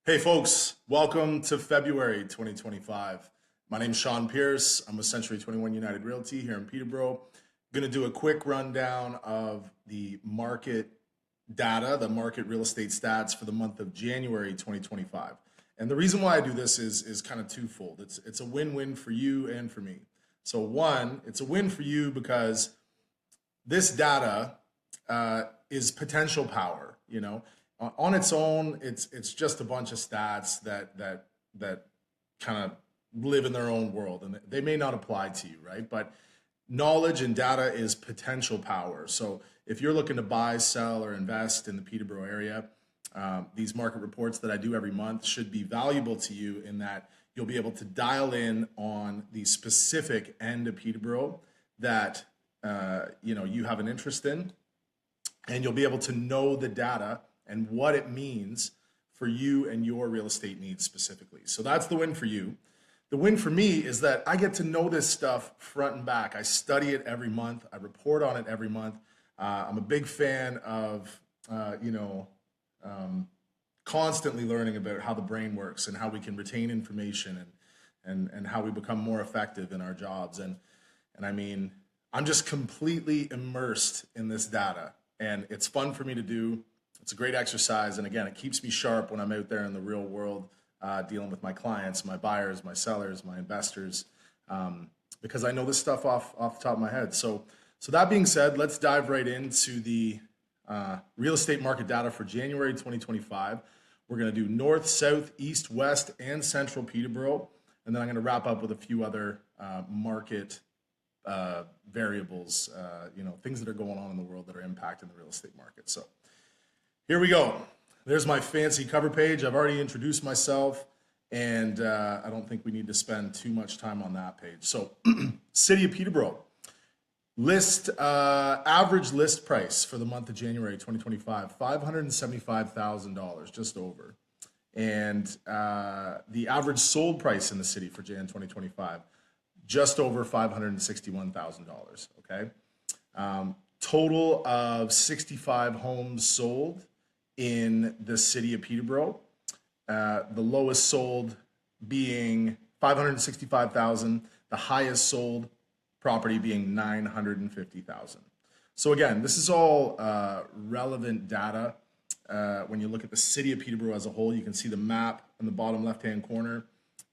Hey folks, welcome to February 2025. My name's Shaun Pearce. I'm with Century 21 United Realty here in Peterborough. I'm going to do a quick rundown of the market data, the market real estate stats for the month of January 2025. And the reason why I do this is kind of twofold. It's a win-win for you and for me. So one, it's a win for you because this data is potential power. On its own, it's just a bunch of stats that kind of live in their own world, and they may not apply to you, right? But knowledge and data is potential power. So if you're looking to buy, sell, or invest in the Peterborough area, these market reports that I do every month should be valuable to you in that you'll be able to dial in on the specific end of Peterborough that you have an interest in, and you'll be able to know the data and what it means for you and your real estate needs specifically. So that's the win for you. The win for me is that I get to know this stuff front and back. I study it every month. I report on it every month. I'm a big fan of, constantly learning about how the brain works and how we can retain information and how we become more effective in our jobs. And I mean, I'm just completely immersed in this data, and it's fun for me to do. It's a great exercise, and again, it keeps me sharp when I'm out there in the real world dealing with my clients, my buyers, my sellers, my investors, because I know this stuff off the top of my head. So that being said, let's dive right into the real estate market data for January 2025. We're going to do north, south, east, west, and central Peterborough, and then I'm going to wrap up with a few other market variables, things that are going on in the world that are impacting the real estate market. So here we go. There's my fancy cover page. I've already introduced myself, and I don't think we need to spend too much time on that page. So City of Peterborough. Average list price for the month of January 2025, $575,000, just over. And the average sold price in the city for Jan 2025, just over $561,000, okay? Total of 65 homes sold in the city of Peterborough. The lowest sold being 565,000, the highest sold property being 950,000. So again, this is all relevant data. When you look at the city of Peterborough as a whole, you can see the map in the bottom left-hand corner,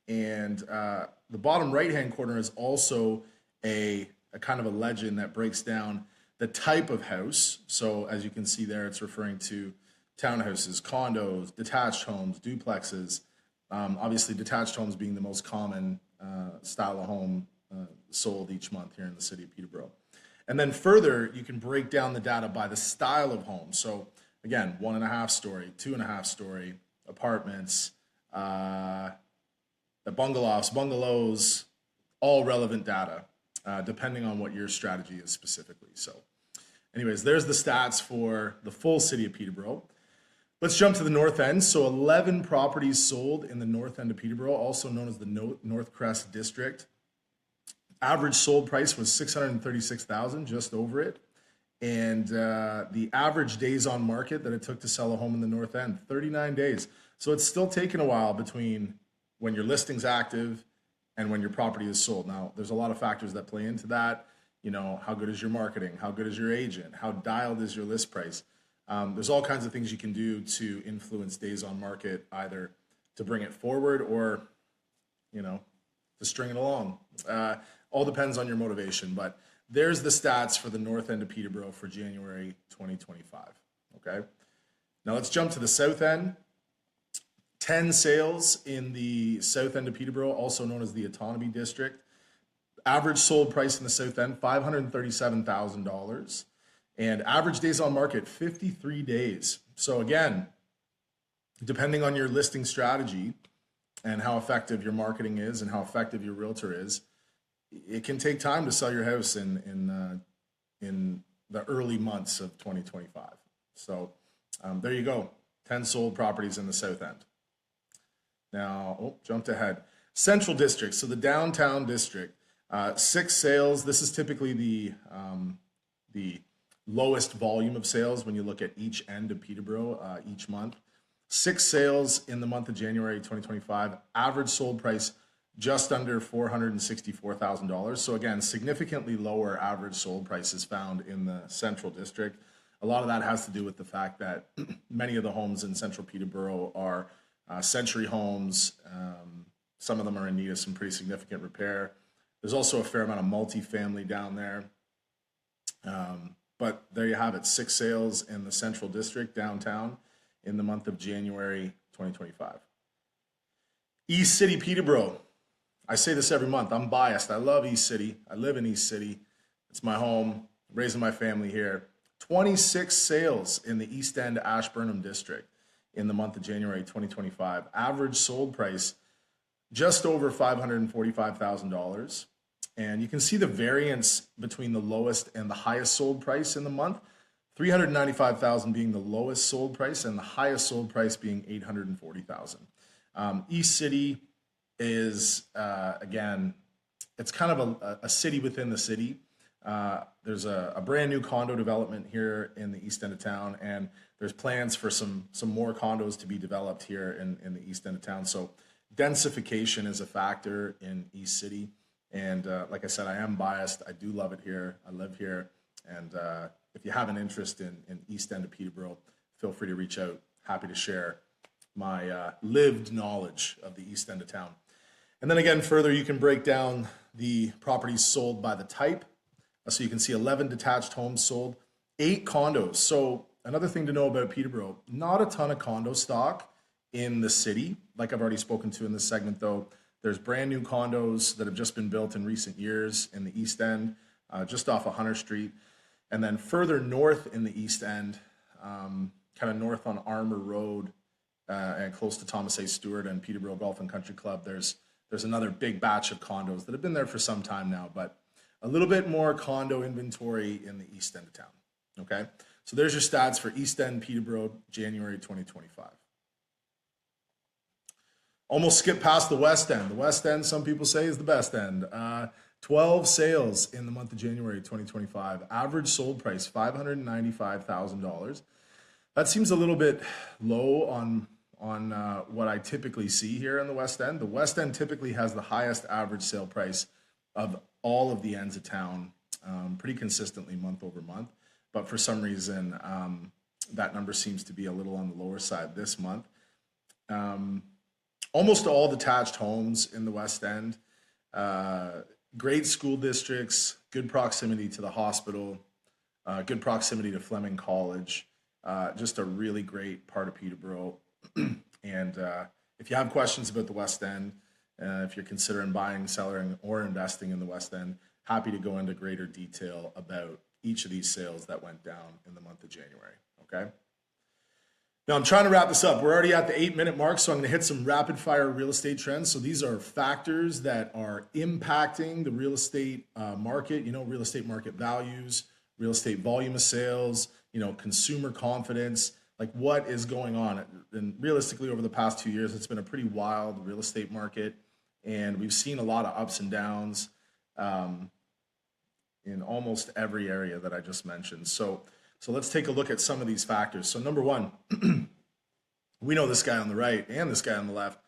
and the bottom right-hand corner is also a kind of a legend that breaks down the type of house. So as you can see there, it's referring to townhouses, condos, detached homes, duplexes. Obviously, detached homes being the most common style of home sold each month here in the city of Peterborough. And then further, you can break down the data by the style of home. So again, 1.5 story, 2.5 story, apartments, the bungalows, all relevant data, depending on what your strategy is specifically. So anyways, there's the stats for the full city of Peterborough. Let's jump to the north end. So 11 properties sold in the north end of Peterborough, also known as the North Crest District. Average sold price was $636,000, just over it. And the average days on market that it took to sell a home in the north end, 39 days. So it's still taking a while between when your listing's active and when your property is sold. Now, there's a lot of factors that play into that. How good is your marketing? How good is your agent? How dialed is your list price? There's all kinds of things you can do to influence days on market, either to bring it forward or, to string it along. All depends on your motivation, but there's the stats for the north end of Peterborough for January 2025, okay? Now let's jump to the south end. 10 sales in the south end of Peterborough, also known as the Autonomy District. Average sold price in the south end, $537,000. And average days on market, 53 days. So again, depending on your listing strategy and how effective your marketing is and how effective your realtor is, it can take time to sell your house in the early months of 2025. So there you go, 10 sold properties in the south end. Now, jumped ahead. Central District, so the downtown district, 6 sales. This is typically the lowest volume of sales when you look at each end of Peterborough each month. 6 sales in the month of January 2025. Average sold price just under $464,000. So again, significantly lower average sold prices found in the Central District. A lot of that has to do with the fact that many of the homes in Central Peterborough are century homes. Some of them are in need of some pretty significant repair. There's also a fair amount of multifamily down there. But there you have it, 6 sales in the Central District downtown in the month of January 2025. East City, Peterborough. I say this every month. I'm biased. I love East City. I live in East City. It's my home. I'm raising my family here. 26 sales in the East End Ashburnham District in the month of January 2025. Average sold price just over $545,000. And you can see the variance between the lowest and the highest sold price in the month. $395,000 being the lowest sold price and the highest sold price being $840,000. East City is, again, it's kind of a city within the city. There's a brand new condo development here in the east end of town, and there's plans for some more condos to be developed here in the east end of town. So densification is a factor in East City. And like I said, I am biased. I do love it here. I live here. And if you have an interest in East End of Peterborough, feel free to reach out. Happy to share my lived knowledge of the East End of town. And then again, further, you can break down the properties sold by the type. So you can see 11 detached homes sold, 8 condos. So another thing to know about Peterborough, not a ton of condo stock in the city. Like I've already spoken to in this segment, though, there's brand new condos that have just been built in recent years in the East End, just off of Hunter Street. And then further north in the East End, kind of north on Armour Road and close to Thomas A. Stewart and Peterborough Golf and Country Club, there's another big batch of condos that have been there for some time now, but a little bit more condo inventory in the East End of town, okay? So there's your stats for East End, Peterborough, January 2025. Almost skipped past the West End. The West End, some people say, is the best end. 12 sales in the month of January 2025. Average sold price, $595,000. That seems a little bit low on what I typically see here in the West End. The West End typically has the highest average sale price of all of the ends of town, pretty consistently month over month. But for some reason, that number seems to be a little on the lower side this month. Almost all detached homes in the West End, great school districts, good proximity to the hospital, good proximity to Fleming College, just a really great part of Peterborough. And if you have questions about the West End, if you're considering buying, selling, or investing in the West End, happy to go into greater detail about each of these sales that went down in the month of January, okay? Now, I'm trying to wrap this up. We're already at the 8-minute mark, so I'm going to hit some rapid-fire real estate trends. So these are factors that are impacting the real estate market, real estate market values, real estate volume of sales, consumer confidence, like what is going on. And realistically, over the past 2 years, it's been a pretty wild real estate market, and we've seen a lot of ups and downs in almost every area that I just mentioned. So let's take a look at some of these factors. So number one, we know this guy on the right and this guy on the left.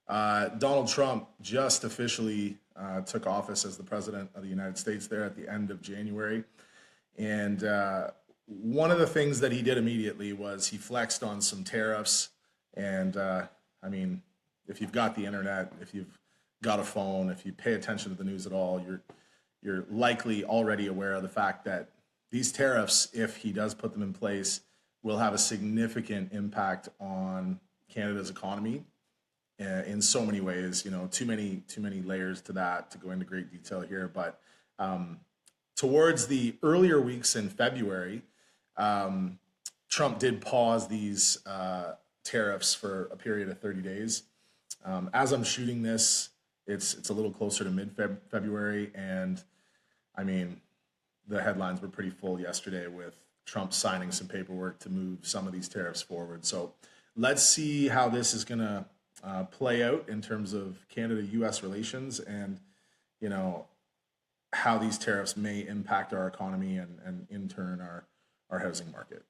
Donald Trump just officially took office as the president of the United States there at the end of January. And one of the things that he did immediately was he flexed on some tariffs. And if you've got the internet, if you've got a phone, if you pay attention to the news at all, you're likely already aware of the fact that these tariffs, if he does put them in place, will have a significant impact on Canada's economy in so many ways. Too many layers to that to go into great detail here. But towards the earlier weeks in February, Trump did pause these tariffs for a period of 30 days. As I'm shooting this, it's a little closer to mid-February, and the headlines were pretty full yesterday with Trump signing some paperwork to move some of these tariffs forward. So let's see how this is going to play out in terms of Canada-U.S. relations and, how these tariffs may impact our economy and in turn, our housing market.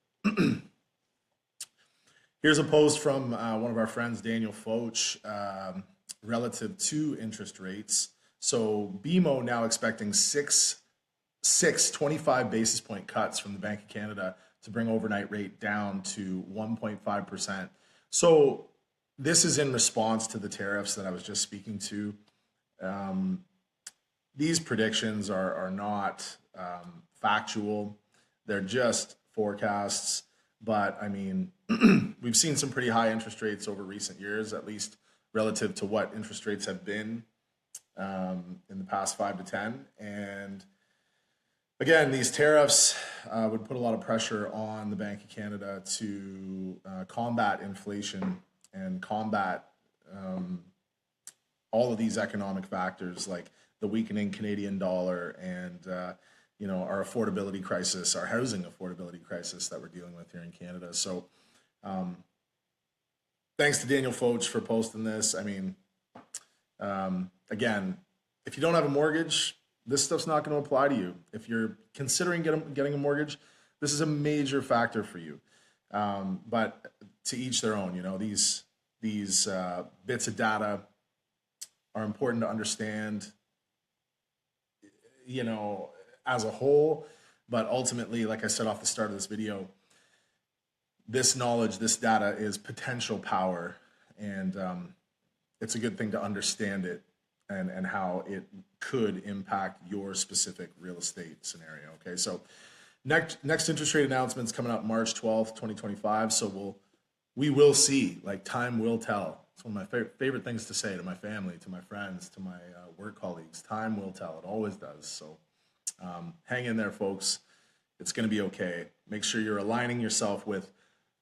Here's a post from one of our friends, Daniel Foch, relative to interest rates. So BMO now expecting six 25 basis point cuts from the Bank of Canada to bring overnight rate down to 1.5%. So this is in response to the tariffs that I was just speaking to. These predictions are not factual. They're just forecasts. But I mean, we've seen some pretty high interest rates over recent years, at least relative to what interest rates have been in the past 5 to 10. And again, these tariffs would put a lot of pressure on the Bank of Canada to combat inflation and combat all of these economic factors like the weakening Canadian dollar and our affordability crisis, our housing affordability crisis that we're dealing with here in Canada. So thanks to Daniel Foch for posting this. I mean, again, if you don't have a mortgage, this stuff's not going to apply to you. If you're considering getting a mortgage, this is a major factor for you. But to each their own. These bits of data are important to understand, as a whole. But ultimately, like I said off the start of this video, this knowledge, this data is potential power, and it's a good thing to understand it and how it could impact your specific real estate scenario. Okay, so next interest rate announcement's coming up March 12th, 2025. So we will see. Like, time will tell. It's one of my favorite things to say to my family, to my friends, to my work colleagues. Time will tell. It always does. So hang in there, folks. It's going to be okay. Make sure you're aligning yourself with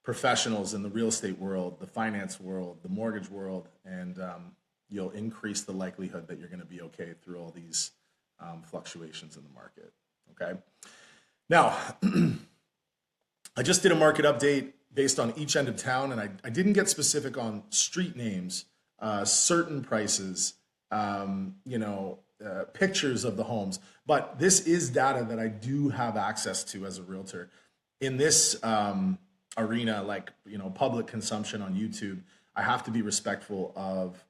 professionals in the real estate world, the finance world, the mortgage world, and you'll increase the likelihood that you're going to be okay through all these fluctuations in the market. Okay. Now, I just did a market update based on each end of town, and I didn't get specific on street names, certain prices, pictures of the homes, but this is data that I do have access to as a realtor. In this arena, like, public consumption on YouTube, I have to be respectful of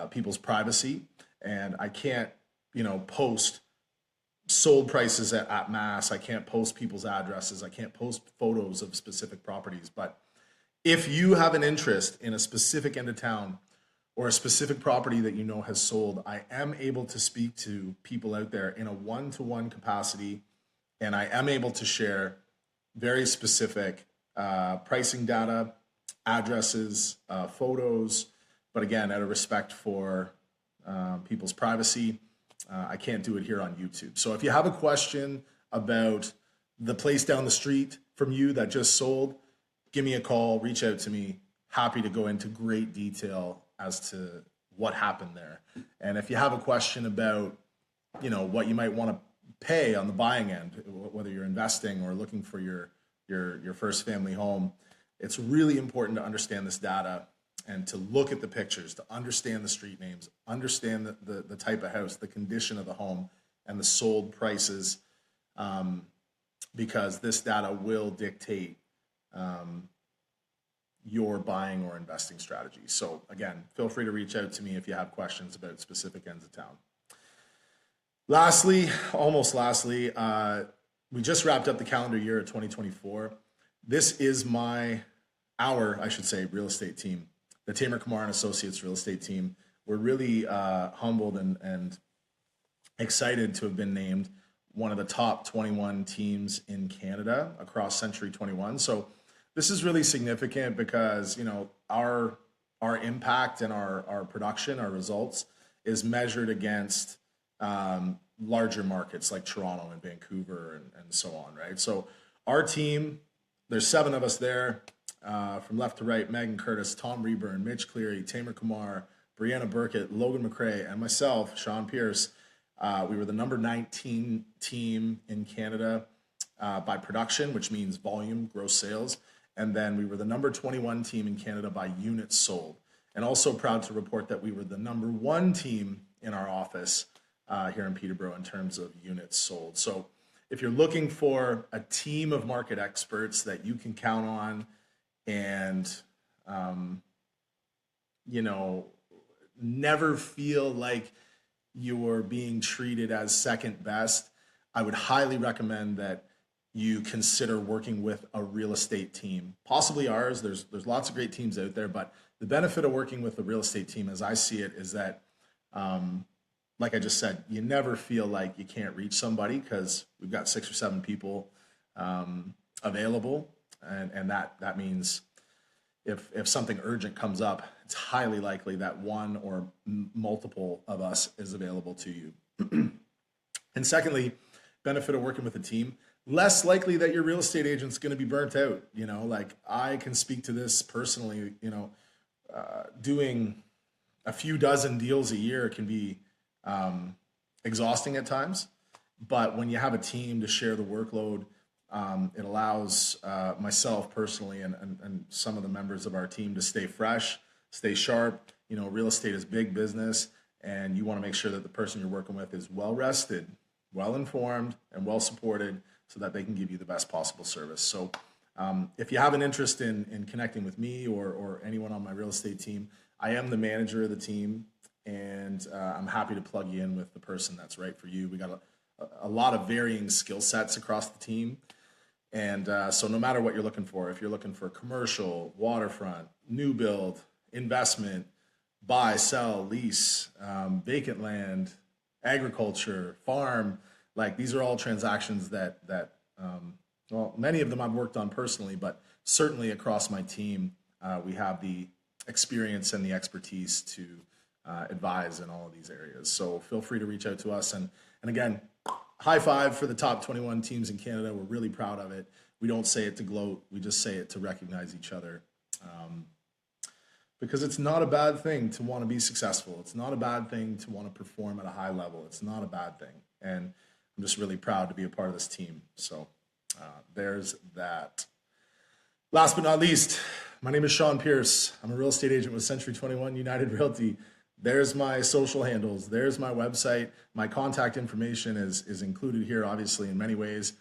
people's privacy, and I can't, post sold prices at mass. I can't post people's addresses. I can't post photos of specific properties. But if you have an interest in a specific end of town or a specific property that has sold, I am able to speak to people out there in a one-to-one capacity, and I am able to share very specific pricing data, addresses, photos, but again, out of respect for people's privacy, I can't do it here on YouTube. So if you have a question about the place down the street from you that just sold, give me a call, reach out to me. Happy to go into great detail as to what happened there. And if you have a question about, what you might want to pay on the buying end, whether you're investing or looking for your first family home, it's really important to understand this data and to look at the pictures, to understand the street names, understand the type of house, the condition of the home, and the sold prices, because this data will dictate your buying or investing strategy. So again, feel free to reach out to me if you have questions about specific ends of town. Almost lastly, we just wrapped up the calendar year of 2024. This is our real estate team, the Tamer Kumar and Associates real estate team. We're really humbled and excited to have been named one of the top 21 teams in Canada across Century 21. So this is really significant because, our impact and our production, our results is measured against larger markets like Toronto and Vancouver and so on, right? So our team, there's 7 of us there, from left to right: Megan Curtis, Tom Reburn, Mitch Cleary, Tamer Kumar, Brianna Burkett, Logan McRae, and myself, Shaun Pearce. We were the number 19 team in Canada by production, which means volume, gross sales. And then we were the number 21 team in Canada by units sold. And also proud to report that we were the number 1 team in our office here in Peterborough in terms of units sold. So if you're looking for a team of market experts that you can count on and you know, never feel like you're being treated as second best, I would highly recommend that you consider working with a real estate team, possibly ours. There's lots of great teams out there, but the benefit of working with a real estate team, as I see it, is that, like I just said, you never feel like you can't reach somebody because we've got 6 or 7 people available, and that means if something urgent comes up, it's highly likely that one or multiple of us is available to you. And secondly, benefit of working with a team, less likely that your real estate agent's going to be burnt out. You know, like I can speak to this personally. You know, doing a few dozen deals a year can be exhausting at times, but when you have a team to share the workload, it allows myself personally and some of the members of our team to stay fresh, stay sharp. You know, real estate is big business, and you want to make sure that the person you're working with is well rested, well informed, and well supported so that they can give you the best possible service. So if you have an interest in connecting with me or anyone on my real estate team, I am the manager of the team, and I'm happy to plug you in with the person that's right for you. We got a lot of varying skill sets across the team. And so no matter what you're looking for, if you're looking for commercial, waterfront, new build, investment, buy, sell, lease, vacant land, agriculture, farm, like these are all transactions that well, many of them I've worked on personally, but certainly across my team, we have the experience and the expertise to advise in all of these areas. So feel free to reach out to us. And again, high five for the top 21 teams in Canada. We're really proud of it. We don't say it to gloat. We just say it to recognize each other. Because it's not a bad thing to want to be successful. It's not a bad thing to want to perform at a high level. It's not a bad thing. And I'm just really proud to be a part of this team. So there's that. Last but not least, my name is Shaun Pearce. I'm a real estate agent with Century 21 United Realty. There's my social handles. There's my website. My contact information is included here, obviously, in many ways.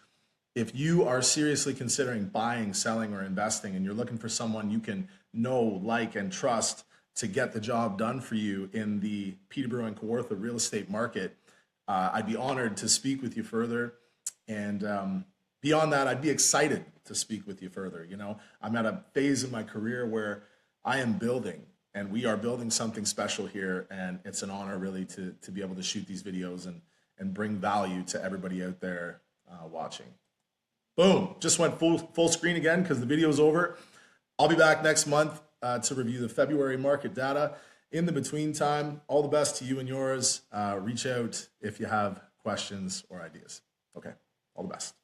If you are seriously considering buying, selling, or investing, and you're looking for someone you can know, like, and trust to get the job done for you in the Peterborough and Kawartha real estate market, I'd be honored to speak with you further. And beyond that, I'd be excited to speak with you further. You know, I'm at a phase in my career where I am building, and we are building something special here, and it's an honor really to be able to shoot these videos and bring value to everybody out there watching. Boom, just went full screen again because the video's over. I'll be back next month to review the February market data. In the between time, all the best to you and yours. Reach out if you have questions or ideas. Okay, all the best.